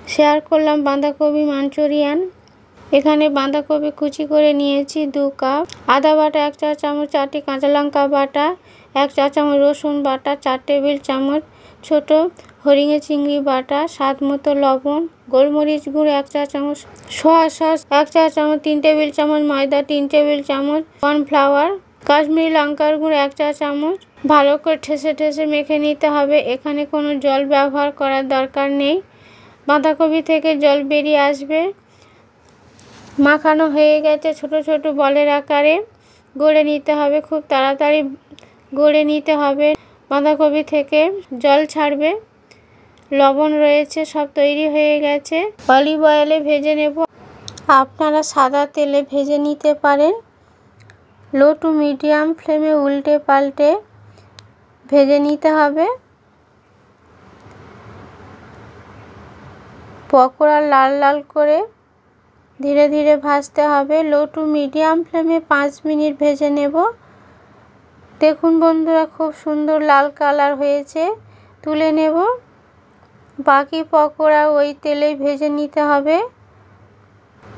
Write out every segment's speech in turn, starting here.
Share করলাম বাঁধাকপি Manchurian. এখানে বাঁধাকপি কুচি করে নিয়েছি 2 কাপ, আদা বাটা 1 চা চামচ, 4টি কাঁচা লঙ্কা বাটা, 1 চা চামচ রসুন বাটা, 4 টেবিল চামচ ছোট হরিঙে চিংড়ি বাটা, স্বাদ মতো লবণ, গোলমরিচ গুঁড়ো 1 চা চামচ, সোয়া সস 1 চা চামচ, 3 টেবিল চামচ ময়দা, 3 টেবিল চামচ কর্নফ্লাওয়ার, কাশ্মীরি লঙ্কার গুঁড়ো 1 চা চামচ। ভালো করে ঠেসে মেখে নিতে হবে। এখানে কোনো জল ব্যবহার করার দরকার নেই, বাঁধাকপি থেকে জল বেরিয়ে আসবে। মাখানো হয়ে গেছে, ছোট ছোট বলের আকারে গড়ে নিতে হবে। খুব তাড়াতাড়ি গড়ে নিতে হবে, বাঁধাকপি থেকে জল ছাড়বে। লবণ রয়েছে, সব তৈরি হয়ে গেছে। অলিভ অয়েলে ভেজে নেব, আপনারা সাদা তেলে ভেজে নিতে পারেন। লো টু মিডিয়াম ফ্লেমে উল্টে পাল্টে ভেজে নিতে হবে। পকোড়া লাল লাল করে ধীরে ধীরে ভাজতে হবে। লো টু মিডিয়াম ফ্লেমে 5 মিনিট ভেজে নেব। দেখুন বন্ধুরা, খুব সুন্দর লাল কালার হয়েছে, তুলে নেব। বাকি পকোড়া ওই তেলেই ভেজে নিতে হবে।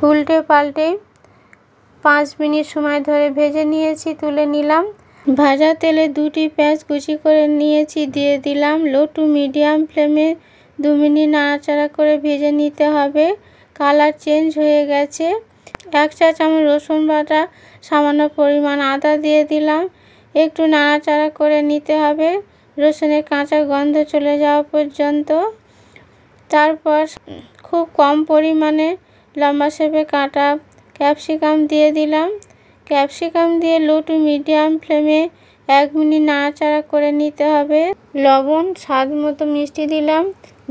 উল্টে পাল্টে 5 মিনিট সময় ধরে ভেজে নিয়েছি, তুলে নিলাম। ভাজা তেলে 2টি পেঁয়াজ কুচি করে নিয়েছি, দিয়ে দিলাম। লো টু মিডিয়াম ফ্লেমে 2 মিনিট নাড়াচাড়া করে ভেজে নিতে হবে। কালার চেঞ্জ হয়ে গেছে। 1 চা চামচ রসুন বাটা, সামান্য পরিমাণ আদা দিয়ে দিলাম। একটু নাড়াচাড়া করে নিতে হবে রসুনের কাঁচা গন্ধ চলে যাওয়া পর্যন্ত। তারপর খুব কম পরিমাণে লম্বা শেপে কাটা ক্যাপসিকাম দিয়ে দিলাম। ক্যাপসিকাম দিয়ে লো টু মিডিয়াম ফ্লেমে 1 মিনিট নাড়াচাড়া করে নিতে হবে। লবণ স্বাদ মতো মিষ্টি দিলাম।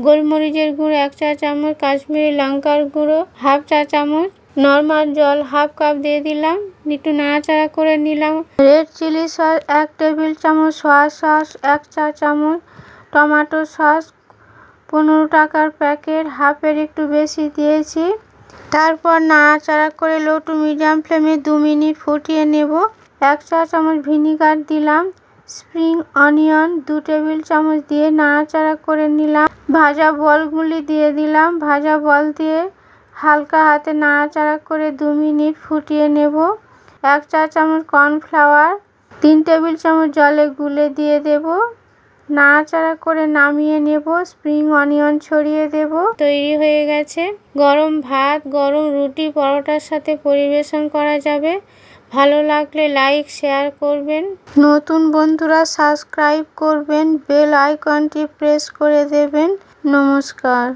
গোলমরিচের গুঁড়ো 1 চা চামচ, কাশ্মীরি লঙ্কার গুঁড়ো 1/2 চা চামচ, নর্মাল জল 1/2 কাপ দিয়ে দিলাম। একটু নাড়াচাড়া করে নিলাম। রেড চিলি সস 1 টেবিল চামচ, সোয়া সস 1 চা চামচ, টমেটো সস 15 টাকার প্যাকেট, হাফের একটু বেশি দিয়েছি। তারপর নাড়াচাড়া করে লো টু মিডিয়াম ফ্লেমে 2 মিনিট ফুটিয়ে নেব। 1 চা চামচ ভিনিগার দিলাম। স্প্রিং অনিয়ন 2 টেবিল চামচ দিয়ে নাড়াচাড়া করে নিলাম। ভাজা বলগুলি দিয়ে দিলাম। ভাজা বল দিয়ে হালকা হাতে নাড়াচাড়া করে 2 মিনিট ফুটিয়ে নেব। 1 চা চামচ কর্নফ্লাওয়ার 3 টেবিল চামচ জলে গুলে দিয়ে দেব। নাড়াচাড়া করে নামিয়ে নেব। স্প্রিং অনিয়ন ছড়িয়ে দেব। তৈরি হয়ে গেছে। গরম ভাত, গরম রুটি, পরোটার সাথে পরিবেশন করা যাবে। ভালো লাগলে লাইক শেয়ার করবেন। নতুন বন্ধুরা সাবস্ক্রাইব করবেন, বেল আইকনটি প্রেস করে দেবেন। নমস্কার।